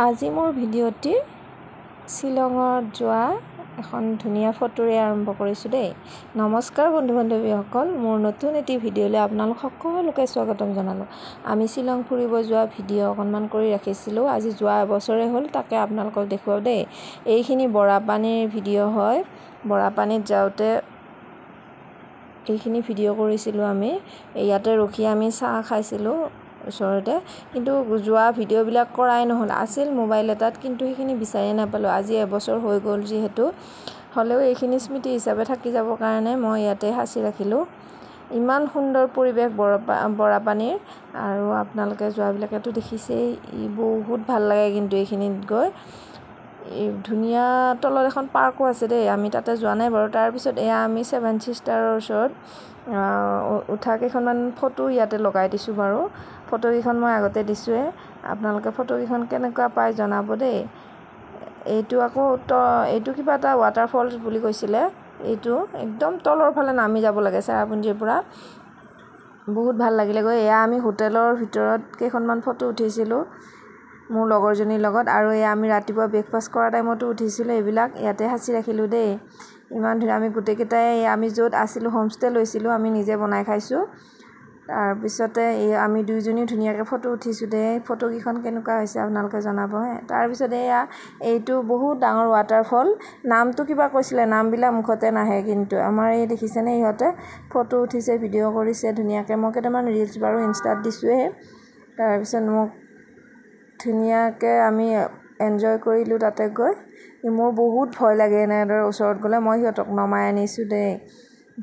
আজি মোৰ ভিডিঅ'টি শ্বিলঙত যোৱা এখন ধুনীয়া ফটোৰে আৰম্ভ কৰিছোঁ দেই। নমস্কাৰ বন্ধু বান্ধৱীসকল, মোৰ নতুন এটি ভিডিঅ'লৈ আপোনালোক সকলোকে স্বাগতম জনালোঁ। আমি শ্বিলং ফুৰিব যোৱা ভিডিঅ' অকণমান কৰি ৰাখিছিলোঁ, আজি যোৱা এবছৰে হ'ল, তাকে আপোনালোকক দেখুৱাওঁ দেই। এইখিনি বৰাপানীৰ ভিডিঅ' হয়। বৰাপানীত যাওঁতে এইখিনি ভিডিঅ' কৰিছিলোঁ আমি। ইয়াতে ৰখি আমি চাহ খাইছিলোঁ ওচৰতে, কিন্তু যোৱা ভিডিঅ'বিলাক কৰাই নহ'ল। আছিল মোবাইল এটাত, কিন্তু সেইখিনি বিচাৰি নাপালোঁ। আজি এবছৰ হৈ গ'ল যিহেতু, হ'লেও এইখিনি স্মৃতি হিচাপে থাকি যাবৰ কাৰণে মই ইয়াতে সাঁচি ৰাখিলোঁ। ইমান সুন্দৰ পৰিৱেশ বৰাপানীৰ, আৰু আপোনালোকে যোৱাবিলাকেতো দেখিছেই, বহুত ভাল লাগে কিন্তু এইখিনিত গৈ। ধুনীয়া তলত এখন পাৰ্কো আছে দেই, আমি তাতে যোৱা নাই বাৰু। তাৰপিছত এয়া আমি 7 ছিষ্টাৰৰ ওচৰত উঠা কেইখনমান ফটো ইয়াতে লগাই দিছোঁ বাৰু। ফটোকেইখন মই আগতে দিছোঁৱে, আপোনালোকে ফটোকেইখন কেনেকুৱা পায় জনাব দেই। এইটো আকৌ এইটো কিবা এটা ৱাটাৰফলছ বুলি কৈছিলে। এইটো একদম তলৰ ফালে নামি যাব লাগে চেৰাপুঞ্জীৰ পৰা। বহুত ভাল লাগিলে গৈ। এয়া আমি হোটেলৰ ভিতৰত কেইখনমান ফটো উঠিছিলোঁ মোৰ লগৰজনীৰ লগত, আৰু এয়া আমি ৰাতিপুৱা ব্ৰেকফাষ্ট কৰা টাইমতো উঠিছিলোঁ। এইবিলাক ইয়াতে সাঁচি ৰাখিলোঁ দেই। ইমান ধুনীয়া। আমি গোটেইকেইটাই আমি য'ত আছিলোঁ হোমষ্টে লৈছিলোঁ, আমি নিজে বনাই খাইছোঁ। তাৰপিছতে আমি দুইজনী ধুনীয়াকৈ ফটো উঠিছোঁ দেই। ফটোকেইখন কেনেকুৱা হৈছে আপোনালোকে জনাব হে। তাৰপিছত এইটো বহুত ডাঙৰ ৱাটাৰফল, নামটো কিবা কৈছিলে, নামবিলাক মুখতে নাহে। কিন্তু আমাৰ এই দেখিছেনে, ইহঁতে ফটো উঠিছে, ভিডিঅ' কৰিছে ধুনীয়াকৈ। মই কেইটামান ৰিলছ বাৰু ইনষ্টাত দিছোঁৱে। তাৰপিছত মোক ধুনীয়াকৈ আমি এনজয় কৰিলোঁ তাতে গৈ। মোৰ বহুত ভয় লাগে এনেদৰে ওচৰত গ'লে, মই সিহঁতক নমাই আনিছোঁ দেই,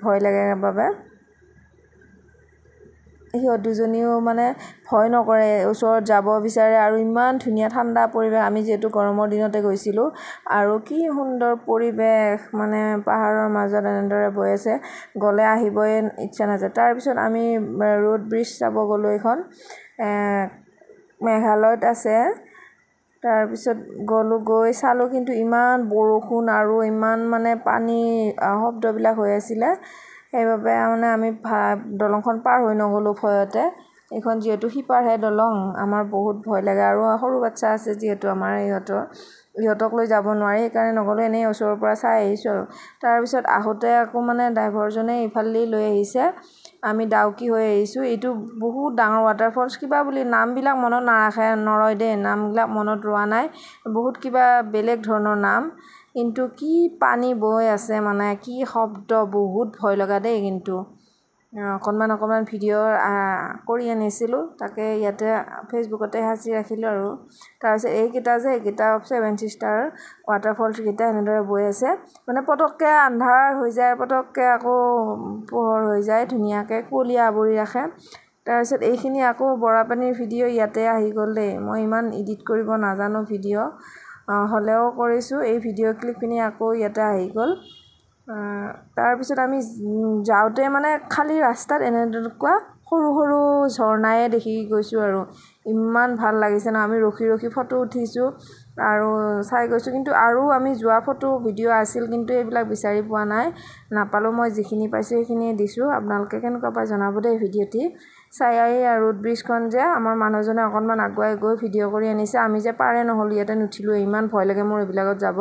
ভয় লাগে বাবে। সিহঁত দুজনীও মানে ভয় নকৰে, ওচৰত যাব বিচাৰে, আৰু ইমান ধুনীয়া ঠাণ্ডা পৰিৱেশ। আমি যিহেতু গৰমৰ দিনতে গৈছিলোঁ, আৰু কি সুন্দৰ পৰিৱেশ, মানে পাহাৰৰ মাজত এনেদৰে বৈ আছে, গ'লে আহিবই ইচ্ছা নাযায়। তাৰপিছত আমি ৰোড ব্ৰিজ চাব গ'লোঁ, এইখন মেঘালয়ত আছে। তাৰপিছত গৈ চালোঁ, কিন্তু ইমান বৰষুণ আৰু ইমান মানে পানী শব্দবিলাক হৈ আছিলে, সেইবাবে মানে আমি দলংখন পাৰ হৈ নগ'লোঁ ভয়তে। এইখন যিহেতু সিপাৰহে দলং, আমাৰ বহুত ভয় লাগে, আৰু সৰু বাচ্ছা আছে যিহেতু আমাৰ, ইহঁতক লৈ যাব নোৱাৰি, সেইকাৰণে নগ'লোঁ। এনেই ওচৰৰ পৰা চাই আহিছোঁ আৰু। তাৰপিছত আহোঁতে আকৌ মানে ড্ৰাইভাৰজনে ইফালেদি লৈ আহিছে, আমি ডাউকি হৈ আহিছোঁ। এইটো বহুত ডাঙৰ ৱাটাৰফলছ, কিবা বুলি নামবিলাক মনত নৰয় দেই, নামবিলাক মনত ৰোৱা নাই, বহুত কিবা বেলেগ ধৰণৰ নাম। কিন্তু কি পানী বৈ আছে, মানে কি শব্দ, বহুত ভয় লগা দেই। কিন্তু অকণমান ভিডিঅ' কৰি আনিছিলোঁ, তাকে ইয়াতে ফেচবুকতে সাঁচি ৰাখিলোঁ আৰু। তাৰপিছত এইকেইটা 7 ছিষ্টাৰ ৱাটাৰফলছকেইটা এনেদৰে বৈ আছে, মানে পটককৈ আন্ধাৰ হৈ যায়, পটককৈ আকৌ পোহৰ হৈ যায়, ধুনীয়াকৈ কুঁৱলীয়ে আৱৰি ৰাখে। তাৰপিছত এইখিনি আকৌ বৰাপানীৰ ভিডিঅ' ইয়াতে আহি গ'ল দেই। মই ইমান এডিট কৰিব নাজানো ভিডিঅ', হ'লেও কৰিছোঁ। এই ভিডিঅ' ক্লিপখিনি আকৌ ইয়াতে আহি গ'ল। তাৰপিছত আমি যাওঁতে মানে খালী ৰাস্তাত এনেকুৱা সৰু সৰু ঝৰ্ণায়ে দেখি গৈছোঁ, আৰু ইমান ভাল লাগিছে ন। আমি ৰখি ৰখি ফটো উঠিছোঁ আৰু চাই গৈছোঁ, কিন্তু আৰু আমি যোৱা ফটো ভিডিঅ' আছিল, কিন্তু এইবিলাক বিচাৰি পোৱা নাই, নাপালোঁ। মই যিখিনি পাইছোঁ সেইখিনিয়ে দিছোঁ, আপোনালোকে কেনেকুৱা পাই জনাব দেই ভিডিঅ'টি চাই। ৰোড ব্ৰিজখন যে আমাৰ মানুহজনে অকণমান আগুৱাই গৈ ভিডিঅ' কৰি আনিছে, আমি যে পাৰে নহ'লোঁ, ইয়াতে নুঠিলোঁ। ইমান ভয় লাগে মোৰ এইবিলাকত যাব,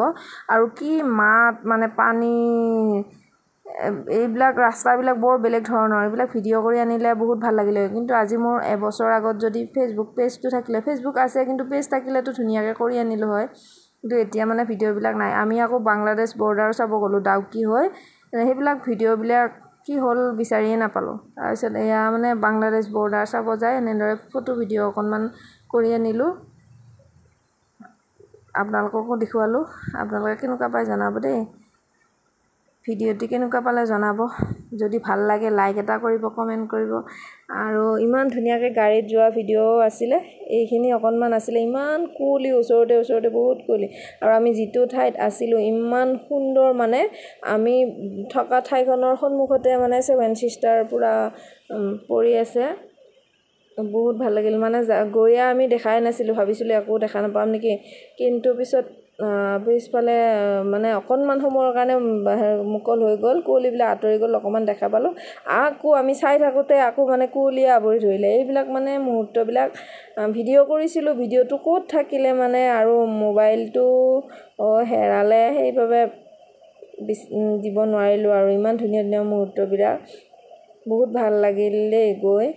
আৰু কি মাত, মানে পানী, এইবিলাক ৰাস্তাবিলাক বৰ বেলেগ ধৰণৰ। এইবিলাক ভিডিঅ' কৰি আনিলে বহুত ভাল লাগিলে। কিন্তু আজি মোৰ এবছৰ আগত যদি ফেচবুক পেজটো থাকিলে, ফেচবুক আছে কিন্তু পেজ থাকিলেতো ধুনীয়াকৈ কৰি আনিলোঁ হয়, কিন্তু এতিয়া মানে ভিডিঅ'বিলাক নাই। আমি আকৌ বাংলাদেশ বৰ্ডাৰ চাব গ'লোঁ ডাউকি হৈ, সেইবিলাক ভিডিঅ'বিলাক কি হ'ল বিচাৰিয়ে নাপালোঁ। তাৰপিছত এয়া মানে বাংলাদেশ বৰ্ডাৰ চাব যায়, এনেদৰে ফটো ভিডিঅ' অকণমান কৰি আনিলোঁ, আপোনালোককো দেখুৱালোঁ। আপোনালোকে কেনেকুৱা পাই জনাব দেই। ভিডিঅ'টি কেনেকুৱা পালে জনাব, যদি ভাল লাগে লাইক এটা কৰিব, কমেণ্ট কৰিব। আৰু ইমান ধুনীয়াকৈ গাড়ীত যোৱা ভিডিঅ' আছিলে, এইখিনি অকণমান আছিলে। ইমান কুঁৱলী, ওচৰতে বহুত কুঁৱলী, আৰু আমি যিটো ঠাইত আছিলোঁ ইমান সুন্দৰ, মানে আমি থকা ঠাইখনৰ সন্মুখতে মানে 7 ছিষ্টাৰ পূৰা পৰি আছে। বহুত ভাল লাগিল, মানে গৈয়ে আমি দেখাই নাছিলোঁ, ভাবিছিলোঁ একো দেখা নাপাম নেকি, কিন্তু পিছত পিছফালে মানে অকণমান সময়ৰ কাৰণে মুকল হৈ গ'ল, কুঁৱলীবিলাক আঁতৰি গ'ল, অকণমান দেখা পালোঁ। আকৌ আমি চাই থাকোঁতে আকৌ মানে কুঁৱলীয়ে আৱৰি ধৰিলে। এইবিলাক মানে মুহূৰ্তবিলাক ভিডিঅ' কৰিছিলোঁ, ভিডিঅ'টো ক'ত থাকিলে মানে, আৰু মোবাইলটো হেৰালে, সেইবাবে দিব নোৱাৰিলোঁ। আৰু ইমান ধুনীয়া ধুনীয়া মুহূৰ্তবিলাক, বহুত ভাল লাগিল দেই গৈ।